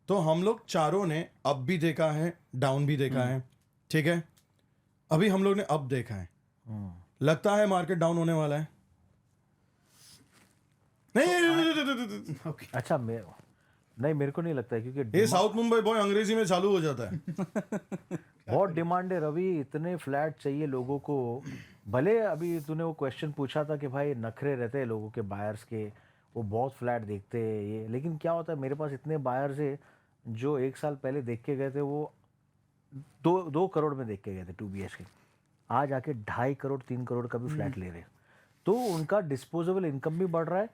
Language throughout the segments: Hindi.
तो हम लोग चारों ने अप भी देखा है, डाउन भी देखा है, ठीक है। अभी हम लोग ने अप देखा है, लगता है मार्केट डाउन होने वाला है? नहीं, अच्छा नहीं मेरे को नहीं लगता है, क्योंकि ये साउथ मुंबई बॉय अंग्रेजी में चालू हो जाता है। बहुत डिमांड है रवि, इतने फ्लैट चाहिए लोगों को। भले अभी तूने वो क्वेश्चन पूछा था कि भाई नखरे रहते हैं लोगों के, बायर्स के, वो बहुत फ्लैट देखते हैं ये, लेकिन क्या होता है मेरे पास इतने बायर्स है जो 1 साल पहले देख के गए थे, वो 2 करोड़ में देख के गए थे 2 BHK, आज आके 2.5 करोड़ 3 करोड़ का भी फ्लैट ले रहे हैं। तो उनका डिस्पोजेबल इनकम भी बढ़ रहा है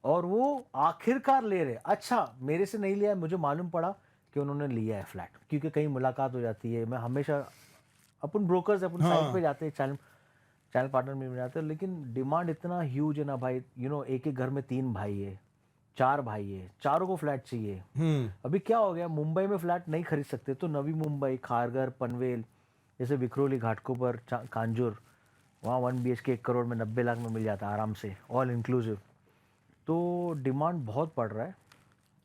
और वो आखिरकार ले रहे। अच्छा मेरे से नहीं लिया है, मुझे मालूम पड़ा कि उन्होंने लिया है फ्लैट, क्योंकि कहीं मुलाकात हो जाती है। मैं हमेशा अपन ब्रोकर्स अपन साइट पे जाते हैं, चैनल चैनल पार्टनर में जाते हैं, लेकिन डिमांड इतना ह्यूज है ना भाई। एक एक घर में 3 भाई है, 4 भाई है, चारों को फ्लैट चाहिए। अभी क्या हो गया, मुंबई में फ्लैट नहीं खरीद सकते तो नवी मुंबई, खारघर, पनवेल, जैसे विक्रोली, घाटकोपर, कांजूर, वहाँ 1 BHK 1 करोड़ में 90 लाख में मिल जाता है आराम से, ऑल इंक्लूसिव। तो डिमांड बहुत पड़ रहा है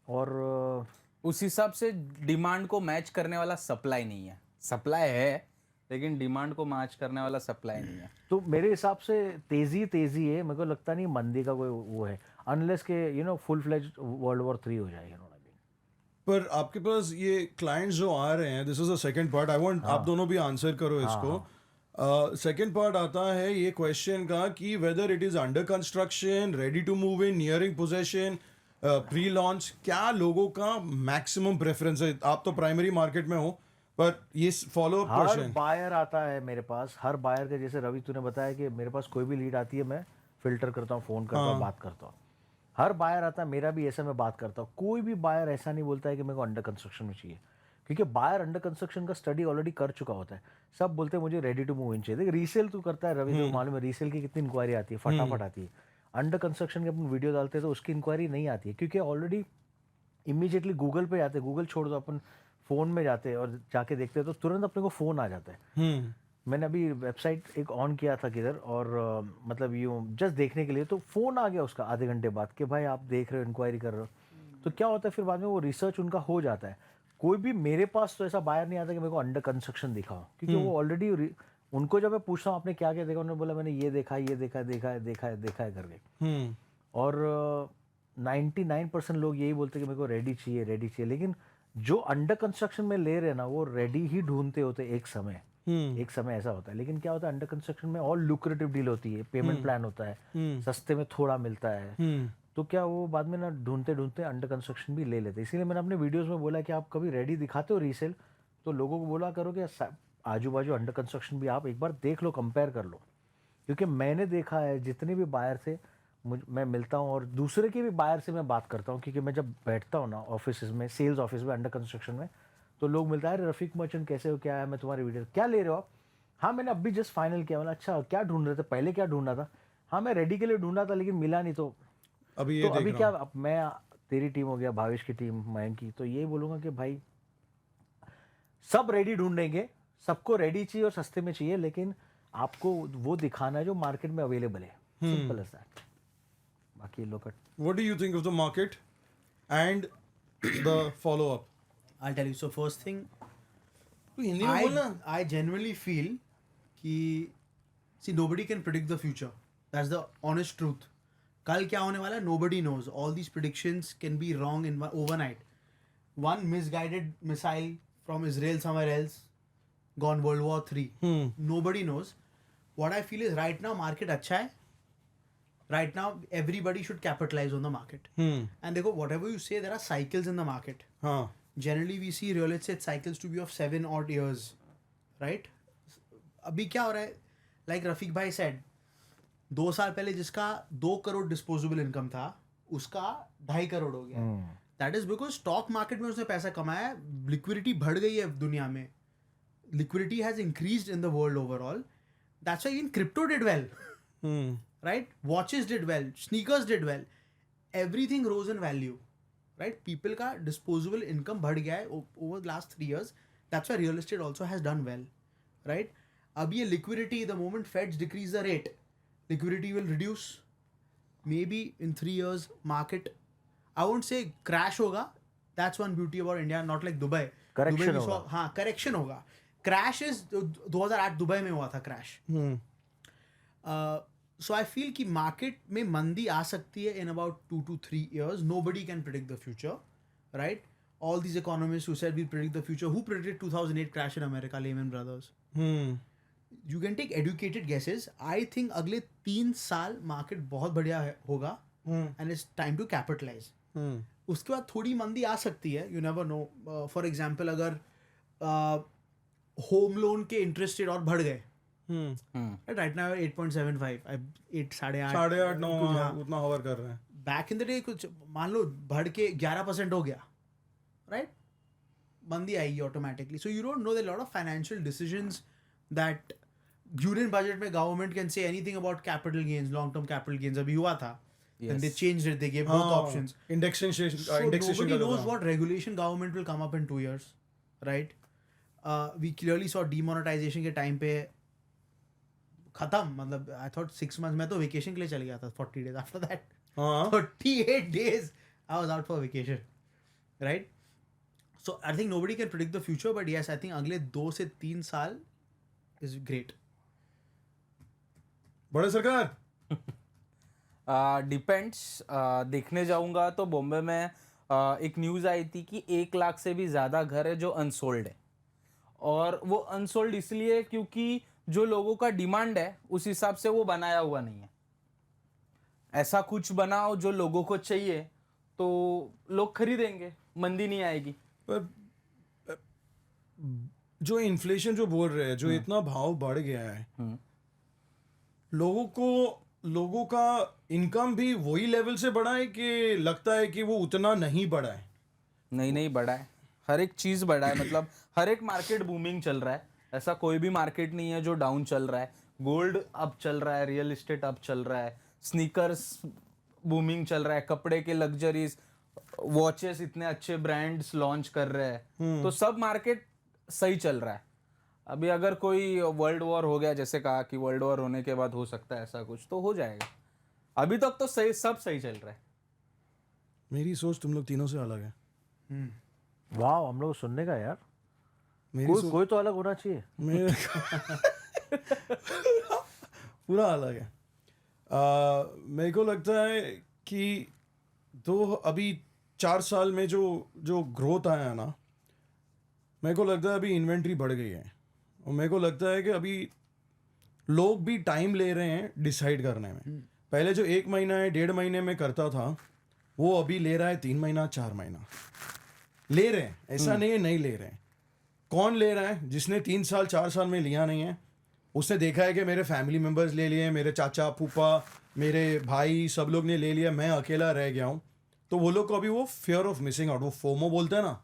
और उस हिसाब से डिमांड को मैच करने वाला सप्लाई नहीं है। सप्लाई है लेकिन डिमांड को मैच करने वाला सप्लाई नहीं है। तो मेरे हिसाब से तेजी है, मेरे को लगता नहीं मंदी का कोई वो है, अनलेस के फुल फ्लेज वर्ल्ड वॉर 3 हो जाए। पर आपके पास ये क्लाइंट्स जो आ रहे हैं, this is the second part, I want आप दोनों भी आंसर करो इसको। सेकंड पार्ट आता है ये क्वेश्चन का कि whether it is under construction, ready to move in, nearing possession, pre launch, क्या लोगों का मैक्सिमम प्रेफरेंस है? आप तो प्राइमरी मार्केट में हो, पर ये फॉलो अप हर क्वेश्चन। बायर आता है मेरे पास, हर बायर के, जैसे रवि तूने बताया कि मेरे पास कोई भी लीड आती है मैं फिल्टर करता हूँ, फ़ोन करता हूँ, बात करता हूँ। हर बायर आता है, मेरा भी ऐसा मैं बात करता हूँ। कोई भी बायर ऐसा नहीं बोलता है कि मेरे को अंडर कंस्ट्रक्शन में चाहिए, क्योंकि बायर अंडर कंस्ट्रक्शन का स्टडी ऑलरेडी कर चुका होता है। सब बोलते हैं मुझे रेडी टू मूव इन चाहिए। देख रीसेल तू करता है रवि, तो मालूम है रीसेल की कितनी इंक्वायरी आती है, फटाफट आती है। अंडर कंस्ट्रक्शन के अपन वीडियो डालते हैं तो उसकी इंक्वायरी नहीं आती है, क्योंकि ऑलरेडी इमीडिएटली गूगल पे जाते हैं। गूगल छोड़ दो, अपन फ़ोन में जाते हैं और जाके देखते हैं तो तुरंत अपने को फ़ोन आ जाता है। मैंने अभी वेबसाइट एक ऑन किया था किधर, और मतलब यूँ जस्ट देखने के लिए, तो फ़ोन आ गया उसका आधे घंटे बाद कि भाई आप देख रहे हो, इंक्वायरी कर रहे हो। तो क्या होता है फिर बाद में वो रिसर्च उनका हो जाता है। कोई भी मेरे पास तो ऐसा बायर नहीं आता कि मेरे को अंडर कंस्ट्रक्शन दिखाओ, क्योंकि वो ऑलरेडी, उनको जब मैं पूछता हूँ आपने क्या क्या देखा, उन्होंने बोला मैंने ये देखा, ये देखा, देखा है करके। और 99% लोग यही बोलते हैं कि मेरे को रेडी चाहिए। लेकिन जो अंडर कंस्ट्रक्शन में ले रहे हैं ना, वो रेडी ही ढूंढते होते एक समय। एक समय ऐसा होता है, लेकिन क्या होता है अंडर कंस्ट्रक्शन में और लुक्रेटिव डील होती है, पेमेंट प्लान होता है, सस्ते में थोड़ा मिलता है। तो क्या वो बाद में ना ढूंढते ढूंढते अंडर कंस्ट्रक्शन भी ले लेते हैं। इसीलिए मैंने अपने वीडियोस में बोला कि आप कभी रेडी दिखाते हो रीसेल, तो लोगों को बोला करो कि आजू बाजू अंडर कंस्ट्रक्शन भी आप एक बार देख लो, कंपेयर कर लो। क्योंकि मैंने देखा है जितने भी बायर थे, मैं मिलता हूँ और दूसरे के भी बायर से मैं बात करता हूँ, क्योंकि मैं जब बैठता हूँ ना ऑफिस में, सेल्स ऑफिस में अंडर कंस्ट्रक्शन में, तो लोग मिलता है, अरे रफीक मर्चेंट कैसे हो, क्या है, मैं तुम्हारी वीडियो क्या ले रहे हो आप? हाँ मैंने अभी जस्ट फाइनल किया। मतलब अच्छा क्या ढूंढ रहे थे, पहले क्या ढूंढा था? हाँ मैं रेडी के लिए ढूंढा था लेकिन मिला नहीं, तो अभी क्या, अब मैं, तेरी टीम हो गया, भावेश की टीम, मयंक की, तो यही बोलूँगा कि भाई सब रेडी ढूंढेंगे, सबको रेडी चाहिए और सस्ते में चाहिए, लेकिन आपको वो दिखाना है जो मार्केट में अवेलेबल है, सिंपल एज दैट। बाकी लोग What do you think of the market and the follow up? I'll tell you. So first thing, तू हिंदी में बोलना। I genuinely feel कि see nobody can predict the future. That's the honest truth. कल क्या होने वाला है nobody knows. All these predictions can be wrong in overnight. One misguided missile from Israel somewhere else, gone World War 3. Nobody knows. What I feel is right now market अच्छा है. Right now everybody should capitalize on the market. And देखो whatever you say, there are cycles in the market. हाँ. Generally we see real estate cycles to be of 7 odd years, right? अभी क्या हो रहा है, like रफीक भाई said, 2 साल पहले जिसका 2 करोड़ डिस्पोजेबल इनकम था, उसका 2.5 करोड़ हो गया। That is because stock market में उसने पैसा कमाया, लिक्विडिटी बढ़ गई है दुनिया में, liquidity has increased in the world overall. That's why even crypto did well, right? Watches did well, sneakers did well, everything rose in value, right? People का disposable income बढ़ गया है over the last 3 years. That's why real estate also has done well, right? अब ये liquidity, the moment Feds decrease the rate, liquidity will reduce. Maybe in 3 years market, I won't say crash होगा, That's one beauty about India, not like Dubai. Correction Dubai we saw, होगा. हाँ correction होगा. Crash is 2008 दुबई में हुआ था crash. So I feel कि market में मंदी आ सकती है in about 2 to 3 years. Nobody can predict the future, right? All these economists who said we predict the future, who predicted 2008 crash in America? Lehman Brothers. You can take educated guesses. I think अगले 3 साल market बहुत बढ़िया होगा and it's time to capitalize. उसके बाद थोड़ी मंदी आ सकती है. You never know. For example, अगर होम लोन के इंटरेस्ट रेट और बढ़ गए, राइट नाउ 8.75, 8 8.5 9 उतना होवर कर रहे हैं. बैक इन द डे कुछ मान लो बढ़ के 11% हो गया, राइट, मंदी आएगी automatically. So you don't know the lot of financial decisions that union budget में government can say anything about capital gains, long term capital gains अभी हुआ था. Then they changed it. They gave both options. Indexation. So nobody knows what regulation government will come up in 2 years, right? We clearly saw demonetization के time पे खत्म. मतलब I thought 6 months में तो vacation के लिए चल गया था. 40 days after that. 38 days I was out for vacation, right? So I think nobody can predict the future, but yes, I think अगले 2 से 3 साल is great. बड़े सरकार. डिपेंड्स. देखने जाऊंगा तो बॉम्बे में एक न्यूज़ आई थी कि 1 लाख से भी ज़्यादा घर है जो अनसोल्ड है, और वो अनसोल्ड इसलिए क्योंकि जो लोगों का डिमांड है उस हिसाब से वो बनाया हुआ नहीं है. ऐसा कुछ बनाओ जो लोगों को चाहिए तो लोग खरीदेंगे, मंदी नहीं आएगी. पर जो इन्फ्लेशन जो बोल रहे हैं, जो इतना भाव बढ़ गया है, लोगों का इनकम भी वही लेवल से बढ़ा है कि लगता है कि वो उतना नहीं बढ़ा है? नहीं बढ़ा है. हर एक चीज़ बढ़ा है. मतलब हर एक मार्केट बूमिंग चल रहा है. ऐसा कोई भी मार्केट नहीं है जो डाउन चल रहा है. गोल्ड अप चल रहा है, रियल एस्टेट अप चल रहा है, स्नीकर्स बूमिंग चल रहा है, कपड़े के लग्जरीज, वॉचेस, इतने अच्छे ब्रांड्स लॉन्च कर रहे हैं. तो सब मार्केट सही चल रहा है. अभी अगर कोई वर्ल्ड वॉर हो गया, जैसे कहा कि वर्ल्ड वॉर होने के बाद हो सकता है ऐसा कुछ, तो हो जाएगा. अभी तक तो सही, सब सही चल रहा है. मेरी सोच तुम लोग तीनों से अलग है. वाह, हम लोग सुनने का यार. कोई तो अलग होना चाहिए. पूरा अलग है. मेरे को लगता है कि अभी 4 साल में जो ग्रोथ आया है ना, मेरे को लगता है अभी इन्वेंट्री बढ़ गई है. और मेरे को लगता है कि अभी लोग भी टाइम ले रहे हैं डिसाइड करने में. पहले जो 1 महीना है 1.5 महीने में करता था, वो अभी ले रहा है 3 महीना 4 महीना ले रहे हैं. ऐसा नहीं है नहीं ले रहे हैं. कौन ले रहा है? जिसने 3 साल 4 साल में लिया नहीं है, उसने देखा है कि मेरे फैमिली मेम्बर्स ले लिए, मेरे चाचा फूफा, मेरे भाई, सब लोग ने ले लिया, मैं अकेला रह गया हूँ. तो वो लोग को अभी वो फियर ऑफ मिसिंग आउट, वो फोमो बोलते हैं ना,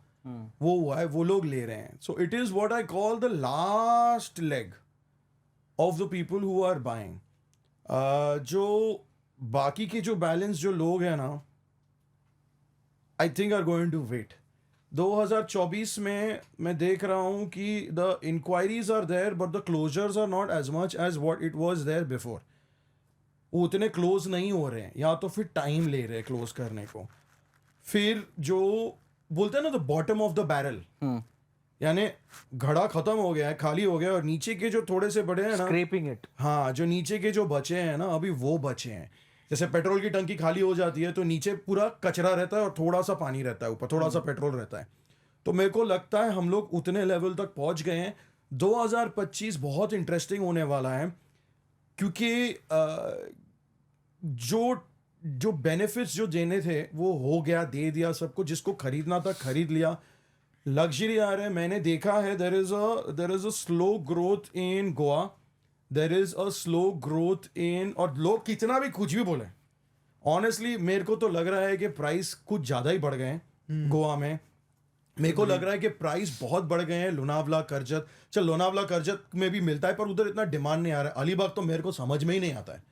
वो हुआ है. वो लोग ले रहे हैं. So it is what I call the last leg of the people who are buying. जो बाकी के जो बैलेंस जो लोग हैं ना, I think are going to wait. 2024 में मैं देख रहा हूँ कि the enquiries are there but the closures are not as much as what it was there before. वो उतने क्लोज नहीं हो रहे हैं, या तो फिर टाइम ले रहे हैं क्लोज करने को. फिर जो बोलते हैं ना the bottom of the barrel, यानी घड़ा खत्म हो गया है, खाली हो गया, और नीचे के जो थोड़े से बड़े हैं ना, स्क्रैपिंग इट. हाँ, जो नीचे के जो बचे हैं ना, अभी वो बचे हैं. जैसे पेट्रोल की टंकी खाली हो जाती है तो नीचे पूरा कचरा रहता है और थोड़ा सा पानी रहता है, ऊपर थोड़ा सा पेट्रोल रहता है. तो मेरे को लगता है हम लोग उतने लेवल तक पहुंच गए हैं. 2025 बहुत इंटरेस्टिंग होने वाला है, क्योंकि जो बेनिफिट्स जो देने थे वो हो गया, दे दिया सबको. जिसको खरीदना था खरीद लिया. लग्जरी आ रहा है. मैंने देखा है there is a slow growth in Goa, there is a slow growth in, और लोग कितना भी कुछ भी बोले, ऑनेस्टली मेरे को तो लग रहा है कि प्राइस कुछ ज़्यादा ही बढ़ गए हैं गोवा में. मेरे को लग रहा है कि प्राइस बहुत बढ़ गए हैं. लोनावला, करजत, चल लोनावला करजत में भी मिलता है पर उधर इतना डिमांड नहीं आ रहा है. अलीबाग तो मेरे को समझ में ही नहीं आता है.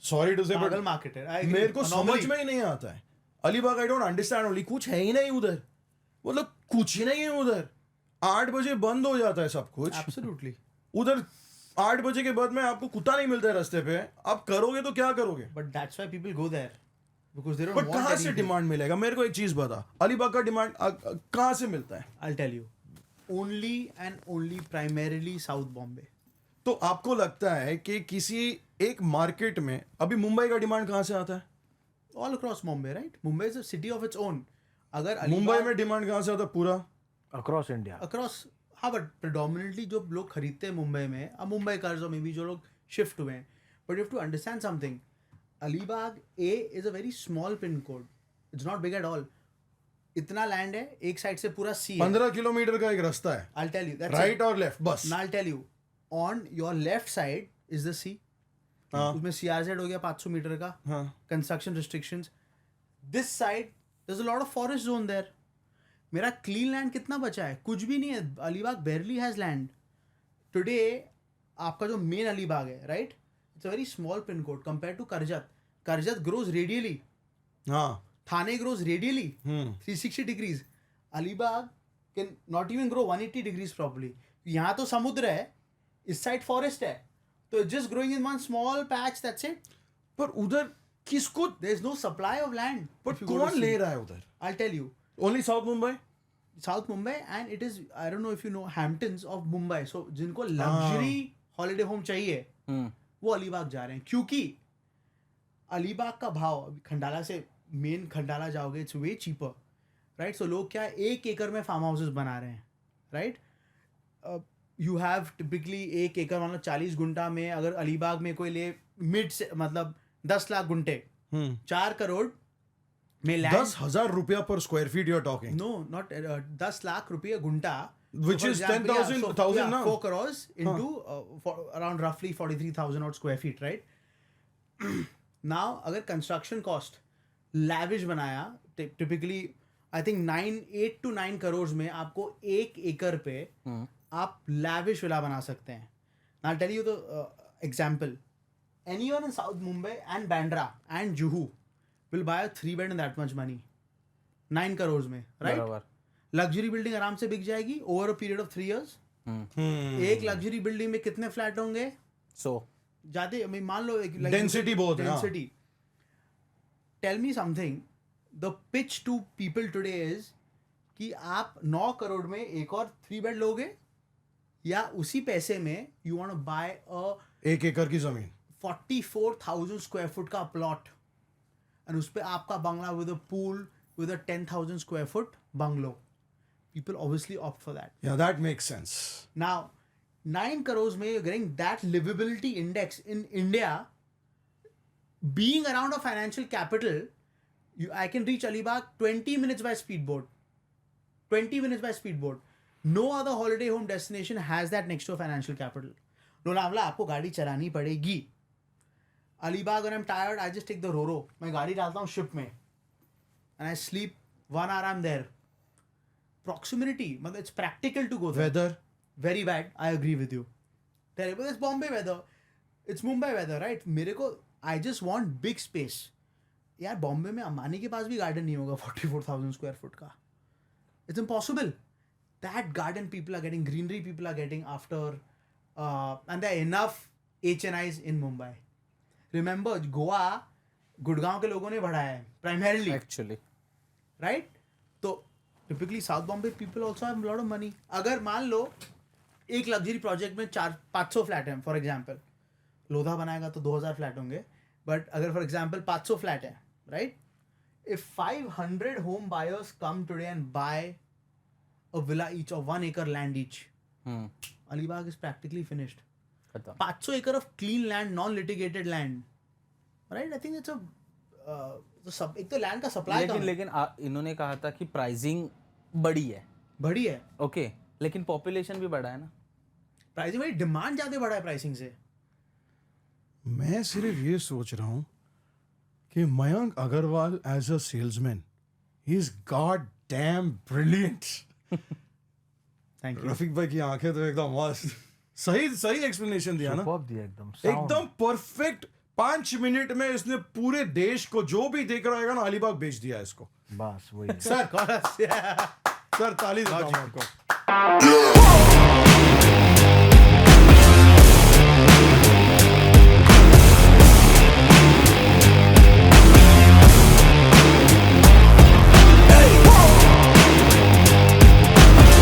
सॉरी टू से, बट मार्केट है, मेरे को समझ में ही नहीं आता है. Alibag I don't understand. Only कुछ है ही नहीं उधर, मतलब कुछ ही नहीं है उधर. 8 बजे बंद हो जाता है सब कुछ. एब्सोल्युटली. उधर 8 बजे के बाद में आपको कुत्ता नहीं मिलता है रास्ते पे. आप करोगे तो क्या करोगे? But that's why people go there. because they don't but want कहाँ से anything. डिमांड मिलेगा? मेरे को एक चीज बता, अलीबाग का डिमांड कहाँ से मिलता है? I'll tell you. Only and only primarily South Bombay. तो आपको लगता है कि किसी एक मार्केट में अभी मुंबई का डिमांड कहाँ से आता है? All across Mumbai, right? Mumbai is a city of its own. अगर मुंबई अलीबाग में डिमांड कहाँ से आता है पूरा? अक्रॉस इंडिया across, हाँ, बट predominantly जो लोग खरीदते हैं मुंबई में, अब मुंबई कर्ज में भी जो लोग शिफ्ट हुए हैं, but you have to understand something. Alibag a is a very small pin code. It's not big at all. इतना लैंड है, एक साइड से पूरा सी है. 15 किलोमीटर का एक रास्ता है, I'll tell you. That's right it. और लेफ्ट बस. Now I'll tell you. On your left side is the sea. हाँ. उसमें CRZ हो गया 500 मीटर का. हाँ. Construction restrictions. This side, there's a lot of forest zone there. मेरा clean land कितना बचा है? कुछ भी नहीं है. Alibag barely has land. Today, आपका जो main अलीबाग है, right? It's a very small pin code compared to Karjat. Karjat grows radially. हाँ. Thane grows radially. 360 degrees. Alibag can not even grow 180 degrees properly. यहाँ तो समुद्र है, इस साइड फॉरेस्ट है, तो it's just growing in one small patch, that's it. पर उधर किसको? There is no supply of land. पर if you go to कौन see. ले रहा है उधर? I'll tell you. Only south Mumbai? South Mumbai, and it is, I don't know if you know, Hamptons of Mumbai. So जिनको luxury holiday home चाहिए, वो अलीबाग जा रहे हैं, क्योंकि अलीबाग का भाव अभी खंडाला से मेन खंडाला जाओगे, इट्स वे चीपर, राइट? सो लोग क्या 1 एकड़ में फार्म हाउसेस बना रहे हैं, राइट? यू हैव टिपिकली 1 एकड़ मतलब 40 गुंटा में, अगर अलीबाग में कोई ले मिड से मतलब 10 लाख गुंटे, 4 करोड़ में लैंड. 10,000 रुपया पर square feet you are talking? No, not 10 lakh रुपए गुंटा. Which is 10,000 now. 4 crores into around roughly 43,000 odd square feet, right? Now, अगर construction cost lavish बनाया, typically I think 8 to 9 crores में आपको 1 एकड़ पे आप lavish विला बना सकते हैं. Now I'll tell you the example. Anyone in South Mumbai and Bandra and Juhu will buy a 3-bed in that much money. 9 crores में, right? बराबर. लग्जरी बिल्डिंग आराम से बिक जाएगी over a period of 3 years. एक लग्जरी बिल्डिंग में कितने फ्लैट होंगे? So जाते मान लो Density बहुत है, हाँ. Density. Tell me something, the pitch to people today is कि आप 9 करोड़ में एक और 3 बेड लोगे, या उसी पैसे में you want to buy a 1 एकड़ की जमीन 44,000 स्क्वायर फुट का प्लॉट, एंड उस पे आपका बंगला with a pool with a 10,000 square foot bungalow. People obviously opt for that. या that makes sense. Now, 9 crores में you're getting that livability index in India. Being around a financial capital, I can reach Alibag 20 minutes by speedboat. 20 minutes by speedboat. No other holiday home destination has that next to a financial capital. Lonavala आपको गाड़ी चलानी पड़ेगी. Alibag, when I'm tired, I just take the Roro. मैं गाड़ी डालता हूँ शिप में, and I sleep 1 hour. I'm there. Proximity, मतलब it's practical to go there. Whether Very bad. I agree with you. Terrible. It's Bombay weather. It's Mumbai weather, right? मेरे को I just want big space. यार बॉम्बे में अंबानी के पास भी गार्डन नहीं होगा 44,000 स्क्वायर फुट का. It's impossible. That garden people are getting, greenery people are getting after, and there are enough HNIs in Mumbai. Remember, Goa Gurgaon के लोगों ने बढ़ाया है primarily, actually right? तो typically South Bombay people also have a lot of money. अगर मान लो एक लग्जरी प्रोजेक्ट में 500 फ्लैट हैं, फॉर एग्जांपल, लोधा बनाएगा तो 2,000 फ्लैट होंगे, बट अगर फॉर एग्जांपल 500 फ्लैट है, right? If 500 home buyers come today and buy a villa each of 1 acre land each, Alibag is practically finished. खत्म. 500 acre of clean land, non litigated land, right? I think it's a एक तो लैंड का सप्लाई लेकिन इन्होंने कहा था कि प्राइसिंग बड़ी है. बड़ी है. ओके, लेकिन पॉपुलेशन भी बढ़ा है ना. प्राइसिंग में डिमांड ज्यादा बढ़ा है प्राइसिंग से. मैं सिर्फ ये सोच रहा हूँ कि Mayank Agarwal as a salesman, he is god damn brilliant. Thank you. Rafiq भाई की आंखें तो एकदम मस्त. सही एक्सप्लेनेशन दिया ना, Superb दिया एकदम sound. एकदम परफेक्ट. 5 मिनट में इसने पूरे देश को जो भी देख रहा है ना, अलीबाग बेच दिया है इसको. बस वही. सर ताली देता हूं आपको.